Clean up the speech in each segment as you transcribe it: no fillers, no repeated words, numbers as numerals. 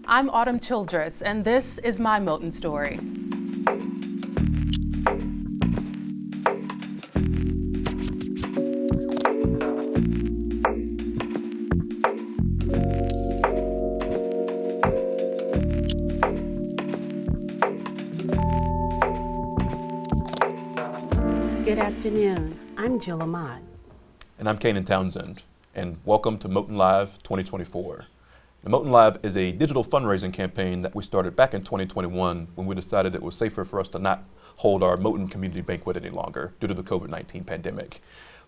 I'm Autumn Childress, and this is my Moton Story. Good afternoon. I'm Jill Ahmad. And I'm Kanan Townsend, and welcome to Moton Live 2024. Now, Moton Live is a digital fundraising campaign that we started back in 2021 when we decided it was safer for us to not hold our Moton community banquet any longer due to the COVID-19 pandemic.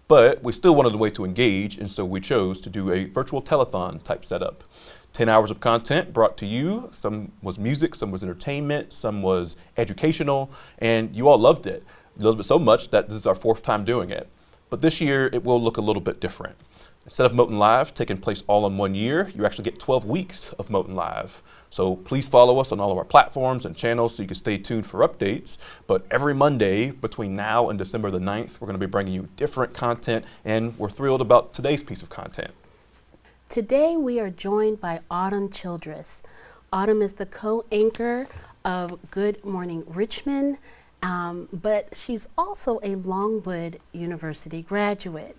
But we still wanted a way to engage, and so we chose to do a virtual telethon type setup. 10 hours of content brought to you. Some was music, some was entertainment, some was educational, and you all loved it. You loved it so much that this is our 4th time doing it. But this year, it will look a little bit different. Instead of Moton Live taking place all in 1 year, you actually get 12 weeks of Moton Live. So please follow us on all of our platforms and channels so you can stay tuned for updates. But every Monday between now and December the 9th, we're going to be bringing you different content, and we're thrilled about today's piece of content. Today we are joined by Autumn Childress. Autumn is the co-anchor of Good Morning Richmond, but she's also a Longwood University graduate.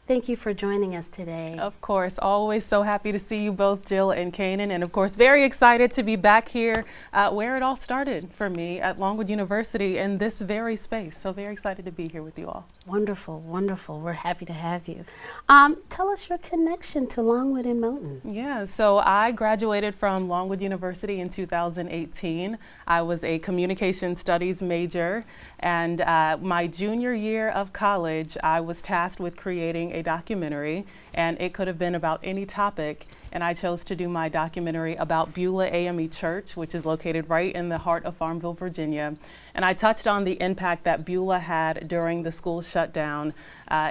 Thank you for joining us today. Of course, always so happy to see you both, Jill and Kanan, and of course very excited to be back here where it all started for me at Longwood University in this very space. So very excited to be here with you all. Wonderful, wonderful. We're happy to have you. Tell us your connection to Longwood and Moton. Yeah, so I graduated from Longwood University in 2018. I was a communication studies major, and my junior year of college, I was tasked with creating a documentary, and it could have been about any topic, and I chose to do my documentary about Beulah AME Church, which is located right in the heart of Farmville, Virginia. And I touched on the impact that Beulah had during the school shutdown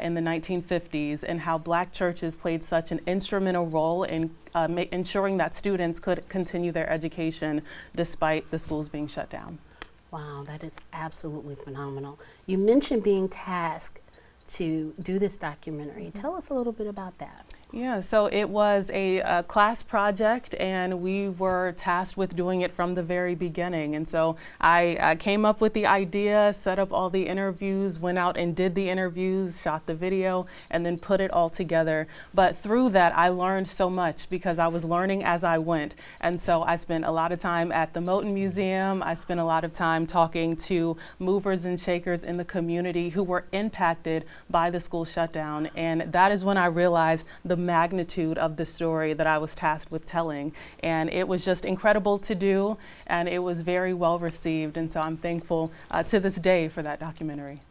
in the 1950s, and how Black churches played such an instrumental role in ensuring that students could continue their education despite the schools being shut down. Wow, that is absolutely phenomenal. You mentioned being tasked to do this documentary. Tell us a little bit about that. Yeah, so it was a class project, and we were tasked with doing it from the very beginning. And so I came up with the idea, set up all the interviews, went out and did the interviews, shot the video, and then put it all together. But through that, I learned so much because I was learning as I went. And so I spent a lot of time at the Moton Museum. I spent a lot of time talking to movers and shakers in the community who were impacted by the school shutdown. And that is when I realized the magnitude of the story that I was tasked with telling. And it was just incredible to do, and it was very well received. And so I'm thankful to this day for that documentary.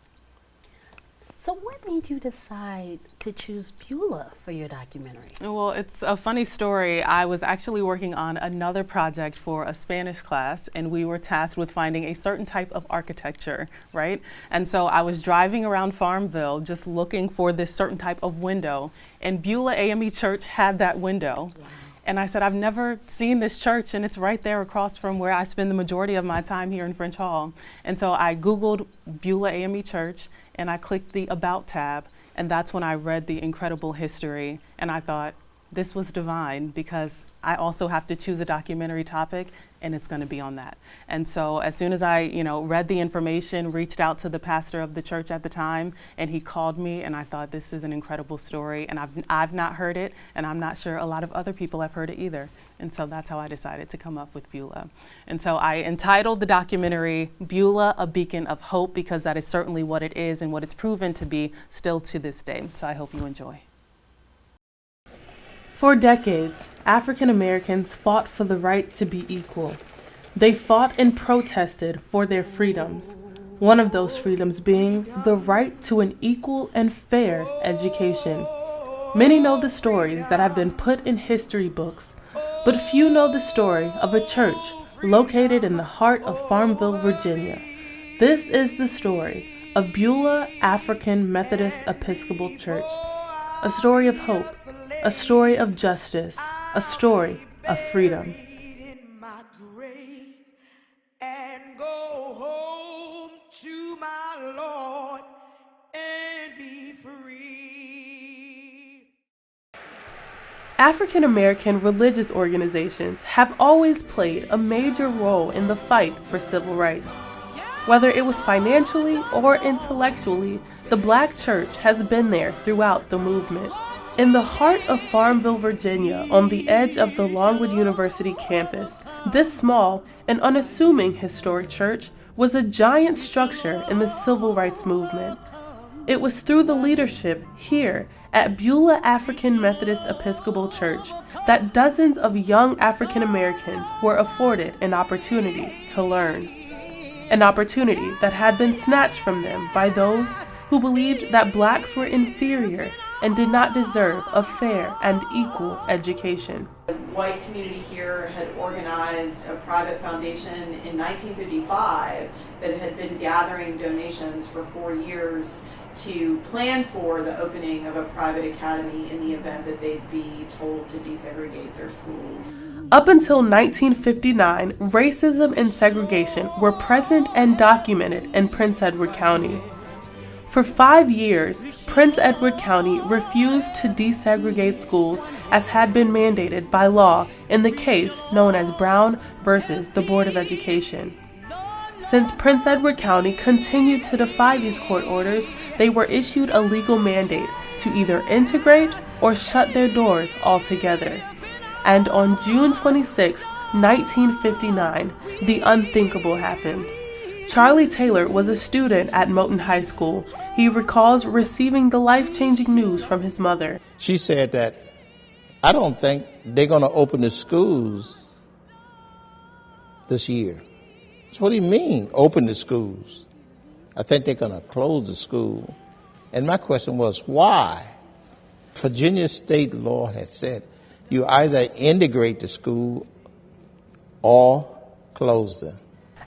So what made you decide to choose Beulah for your documentary? Well, it's a funny story. I was actually working on another project for a Spanish class, and we were tasked with finding a certain type of architecture, right? And so I was driving around Farmville just looking for this certain type of window, and Beulah AME Church had that window. Wow. And I said, I've never seen this church, and it's right there across from where I spend the majority of my time here in French Hall. And so I Googled Beulah AME Church, and I clicked the About tab, and that's when I read the incredible history, and I thought, this was divine, because I also have to choose a documentary topic, and it's going to be on that. And so as soon as I read the information, reached out to the pastor of the church at the time, and he called me, and I thought, this is an incredible story, and I've not heard it, and I'm not sure a lot of other people have heard it either. And so that's how I decided to come up with Beulah. And so I entitled the documentary Beulah, A Beacon of Hope, because that is certainly what it is and what it's proven to be still to this day. So I hope you enjoy. For decades, African Americans fought for the right to be equal. They fought and protested for their freedoms, one of those freedoms being the right to an equal and fair education. Many know the stories that have been put in history books, but few know the story of a church located in the heart of Farmville, Virginia. This is the story of Beulah African Methodist Episcopal Church, a story of hope, a story of justice, a story of freedom. African American religious organizations have always played a major role in the fight for civil rights. Whether it was financially or intellectually, the Black church has been there throughout the movement. In the heart of Farmville, Virginia, on the edge of the Longwood University campus, this small and unassuming historic church was a giant structure in the civil rights movement. It was through the leadership here at Beulah African Methodist Episcopal Church that dozens of young African Americans were afforded an opportunity to learn. An opportunity that had been snatched from them by those who believed that blacks were inferior and did not deserve a fair and equal education. The white community here had organized a private foundation in 1955 that had been gathering donations for 4 years to plan for the opening of a private academy in the event that they'd be told to desegregate their schools. Up until 1959, racism and segregation were present and documented in Prince Edward County. For 5 years, Prince Edward County refused to desegregate schools as had been mandated by law in the case known as Brown versus the Board of Education. Since Prince Edward County continued to defy these court orders, they were issued a legal mandate to either integrate or shut their doors altogether. And on June 26, 1959, the unthinkable happened. Charlie Taylor was a student at Moton High School. He recalls receiving the life-changing news from his mother. She said that, I don't think they're going to open the schools this year. So what do you mean, open the schools? I think they're going to close the school. And my question was, why? Virginia state law had said you either integrate the school or close them.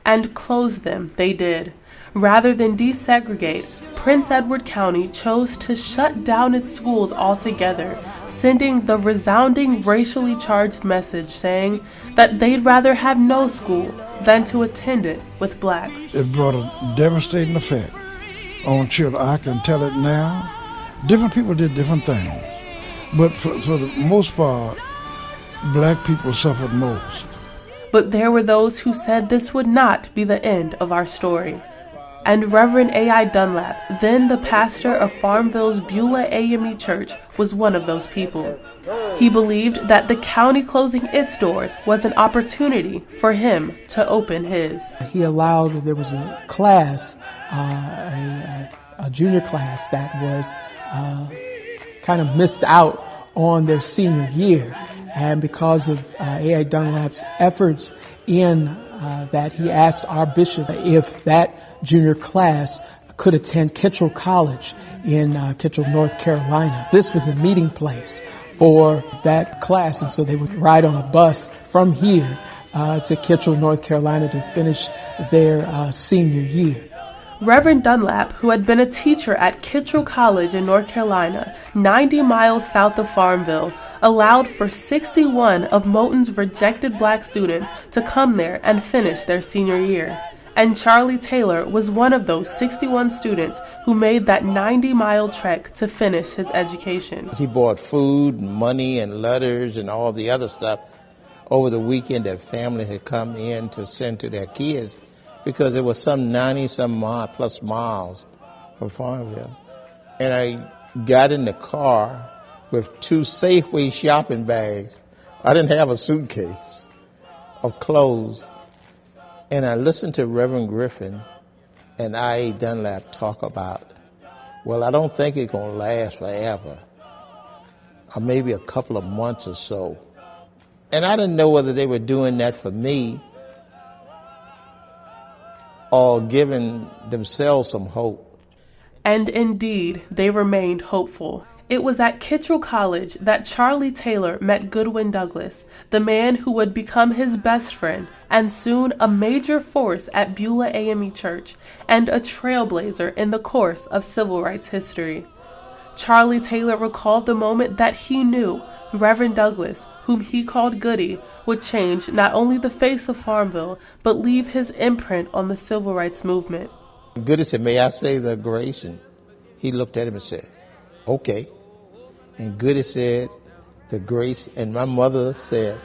And close them they did. Rather than desegregate, Prince Edward County chose to shut down its schools altogether, sending the resounding racially charged message saying that they'd rather have no school than to attend it with blacks. It brought a devastating effect on children. I can tell it now. Different people did different things. But for the most part, black people suffered most. But there were those who said this would not be the end of our story. And Reverend A.I. Dunlap, then the pastor of Farmville's Beulah AME Church, was one of those people. He believed that the county closing its doors was an opportunity for him to open his. He allowed, there was a class, a junior class that was kind of missed out on their senior year. And because of A.I. Dunlap's efforts in that, he asked our bishop if that junior class could attend Kittrell College in Kittrell, North Carolina. This was a meeting place for that class, and so they would ride on a bus from here to Kittrell, North Carolina to finish their senior year. Reverend Dunlap, who had been a teacher at Kittrell College in North Carolina, 90 miles south of Farmville, allowed for 61 of Moton's rejected black students to come there and finish their senior year. And Charlie Taylor was one of those 61 students who made that 90-mile trek to finish his education. He bought food, money, and letters, and all the other stuff over the weekend that family had come in to send to their kids, because it was some 90-some plus miles from Farmville. And I got in the car with 2 Safeway shopping bags. I didn't have a suitcase of clothes. And I listened to Reverend Griffin and I.A. Dunlap talk about, well, I don't think it's going to last forever, or maybe a couple of months or so. And I didn't know whether they were doing that for me or giving themselves some hope. And indeed, they remained hopeful. It was at Kittrell College that Charlie Taylor met Goodwin Douglas, the man who would become his best friend and soon a major force at Beulah AME Church and a trailblazer in the course of civil rights history. Charlie Taylor recalled the moment that he knew Reverend Douglas, whom he called Goody, would change not only the face of Farmville, but leave his imprint on the civil rights movement. Goody said, "May I say the grace?" And he looked at him and said, "Okay." And Goody said, the grace. And my mother said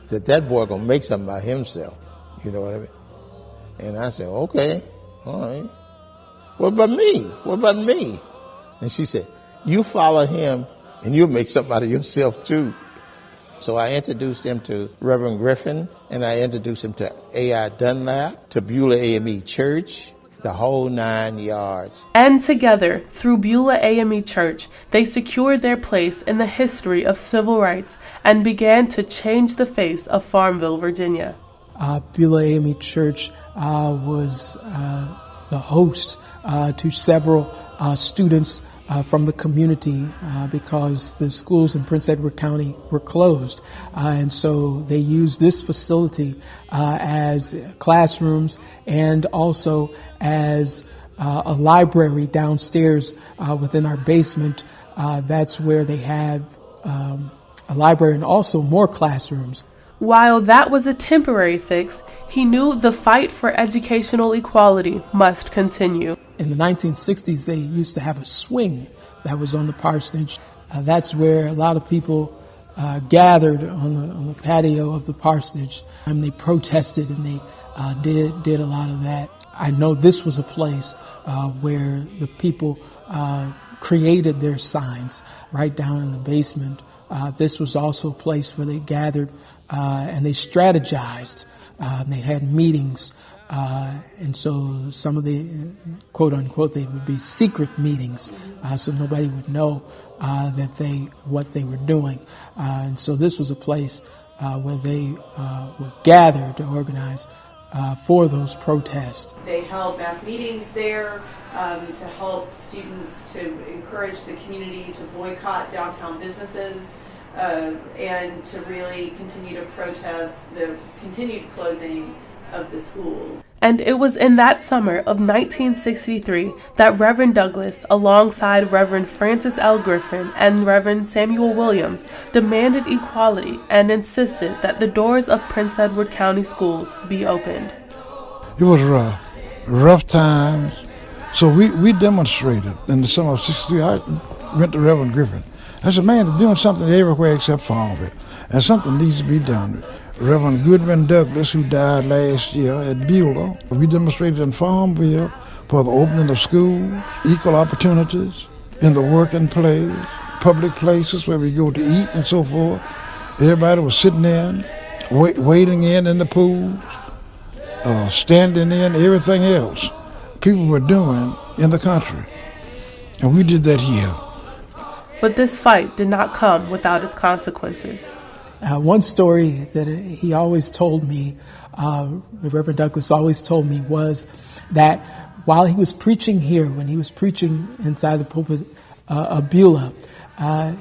that boy gonna make something by himself. You know what I mean? And I said, okay, all right. What about me? What about me? And she said, you follow him and you'll make something out of yourself too. So I introduced him to Reverend Griffin, and I introduced him to A.I. Dunlap, to Beulah AME Church, the whole 9 yards. And together, through Beulah AME Church, they secured their place in the history of civil rights and began to change the face of Farmville, Virginia. Beulah AME Church was the host to several students from the community because the schools in Prince Edward County were closed. And so they used this facility as classrooms and also as a library downstairs within our basement. That's where they had a library and also more classrooms. While that was a temporary fix, he knew the fight for educational equality must continue. In the 1960s, they used to have a swing that was on the parsonage. That's where a lot of people gathered on the patio of the parsonage, and they protested and they did a lot of that. I know this was a place where the people created their signs right down in the basement. This was also a place where they gathered and they strategized. They had meetings. And so some of the, quote unquote, they would be secret meetings, so nobody would know what they were doing. And so this was a place where they would gather to organize for those protests. They held mass meetings there to help students, to encourage the community to boycott downtown businesses and to really continue to protest the continued closing of the schools. And it was in that summer of 1963 that Reverend Douglass, alongside Reverend Francis L. Griffin and Reverend Samuel Williams, demanded equality and insisted that the doors of Prince Edward County schools be opened. It was rough times. So we demonstrated in the summer of '63. I went to Reverend Griffin. I said, man, they're doing something everywhere except Farmville, and something needs to be done. Reverend Goodman Douglas, who died last year at Beulah, we demonstrated in Farmville for the opening of schools, equal opportunities in the working place, public places where we go to eat and so forth. Everybody was sitting in, wading in the pools, standing in, everything else people were doing in the country. And we did that here. But this fight did not come without its consequences. One story that he always told me, the Reverend Douglass always told me, was that while he was preaching here, when he was preaching inside the pulpit of Beulah,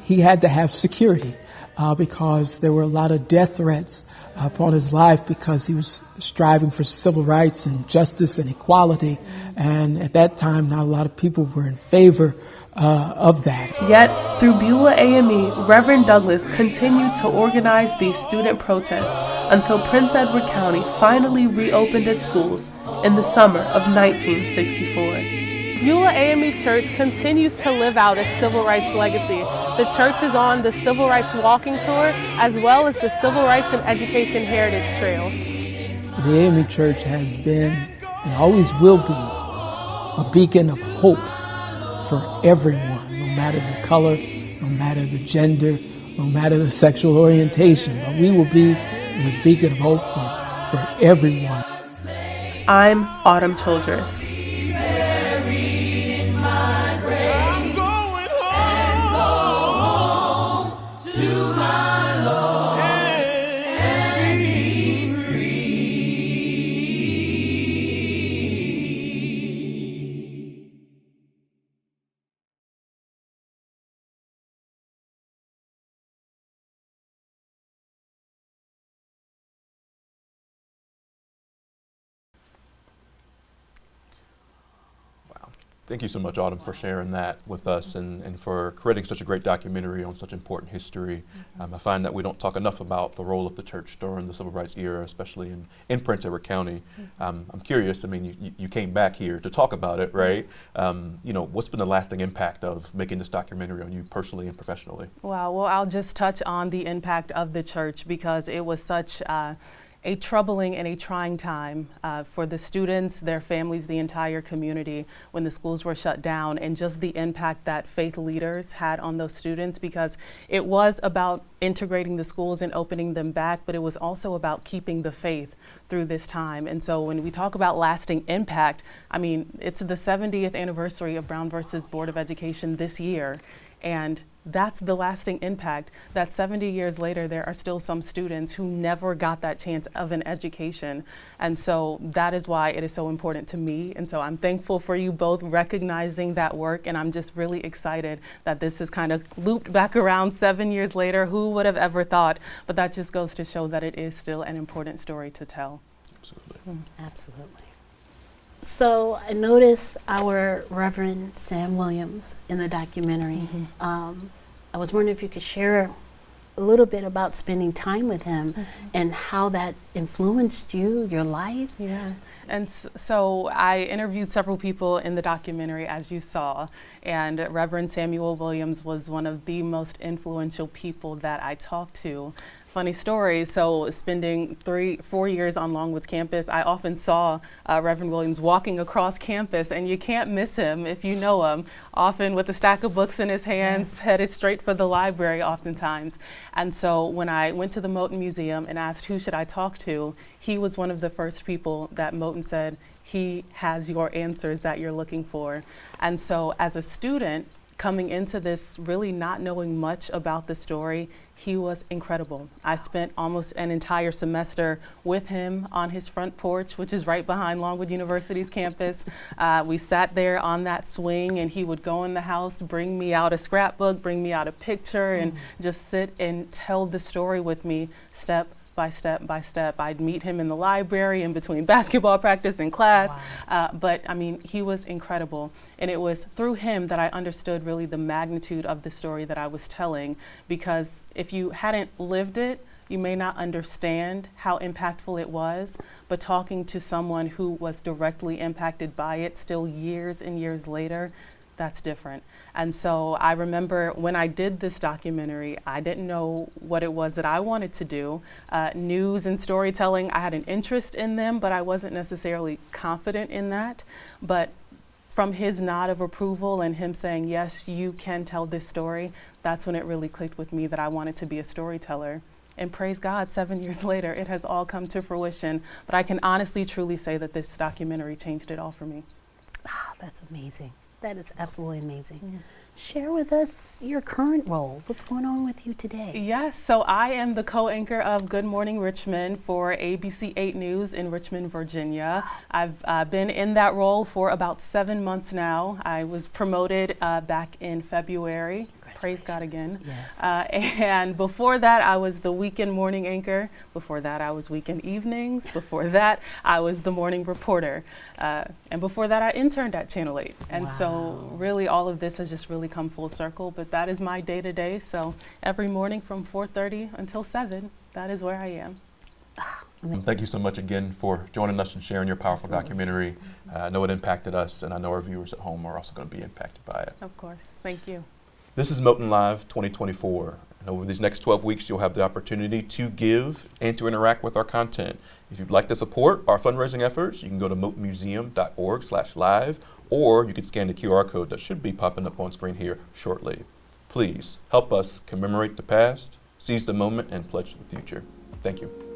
he had to have security because there were a lot of death threats upon his life because he was striving for civil rights and justice and equality. And at that time, not a lot of people were in favor of that. Yet, through Beulah AME, Reverend Douglass continued to organize these student protests until Prince Edward County finally reopened its schools in the summer of 1964. Beulah AME Church continues to live out its civil rights legacy. The church is on the Civil Rights Walking Tour as well as the Civil Rights and Education Heritage Trail. The AME Church has been and always will be a beacon of hope for everyone, no matter the color, no matter the gender, no matter the sexual orientation. But we will be a beacon of hope for everyone. I'm Autumn Childress. Thank you so much, Autumn, for sharing that with us and for creating such a great documentary on such important history. I find that we don't talk enough about the role of the church during the civil rights era, especially in Prince Edward County. I'm curious, I mean, you came back here to talk about it, right? You know, what's been the lasting impact of making this documentary on you personally and professionally? Wow, well, I'll just touch on the impact of the church because it was such a troubling and a trying time for the students, their families, the entire community when the schools were shut down, and just the impact that faith leaders had on those students, because it was about integrating the schools and opening them back, but it was also about keeping the faith through this time. And so when we talk about lasting impact, I mean, it's the 70th anniversary of Brown versus Board of Education this year. And that's the lasting impact, that 70 years later, there are still some students who never got that chance of an education. And so that is why it is so important to me. And so I'm thankful for you both recognizing that work. And I'm just really excited that this is kind of looped back around 7 years later. Who would have ever thought? But that just goes to show that it is still an important story to tell. Absolutely. Absolutely. So I noticed our Reverend Sam Williams in the documentary. I was wondering if you could share a little bit about spending time with him and how that influenced you, your life. Yeah. And so I interviewed several people in the documentary, as you saw, and Reverend Samuel Williams was one of the most influential people that I talked to. Funny story, so spending 4 years on Longwood's campus, I often saw Reverend Williams walking across campus, and you can't miss him if you know him, often with a stack of books in his hands, headed straight for the library oftentimes. And so when I went to the Moton Museum and asked who should I talk to, he was one of the first people that Moton said, he has your answers that you're looking for. And so as a student, coming into this really not knowing much about the story, he was incredible. I spent almost an entire semester with him on his front porch, which is right behind Longwood University's campus. We sat there on that swing, and he would go in the house, bring me out a scrapbook, bring me out a picture, and just sit and tell the story with me step by step by step. I'd meet him in the library in between basketball practice and class. But I mean, he was incredible. And it was through him that I understood really the magnitude of the story that I was telling, because if you hadn't lived it, you may not understand how impactful it was, but talking to someone who was directly impacted by it still years and years later, that's different. And so I remember when I did this documentary, I didn't know what it was that I wanted to do. News and storytelling, I had an interest in them, but I wasn't necessarily confident in that. But from his nod of approval and him saying, yes, you can tell this story, that's when it really clicked with me that I wanted to be a storyteller. And praise God, 7 years later, it has all come to fruition. But I can honestly, truly say that this documentary changed it all for me. Oh, that's amazing. That is absolutely amazing. Share with us your current role. What's going on with you today? Yes, so I am the co-anchor of Good Morning Richmond for ABC 8 News in Richmond, Virginia. I've been in that role for about 7 months now. I was promoted back in February. Praise God again. Yes. And before that, I was the weekend morning anchor. Before that, I was weekend evenings. Before that, I was the morning reporter. And before that, I interned at Channel 8. And so really all of this has just really come full circle. But that is my day-to-day. So every morning from 4:30 until 7, that is where I am. Thank you so much again for joining us and sharing your powerful documentary. I know it impacted us, and I know our viewers at home are also going to be impacted by it. Of course. Thank you. This is Moton Live 2024. And over these next 12 weeks, you'll have the opportunity to give and to interact with our content. If you'd like to support our fundraising efforts, you can go to motonmuseum.org/live, or you can scan the QR code that should be popping up on screen here shortly. Please help us commemorate the past, seize the moment, and pledge the future. Thank you.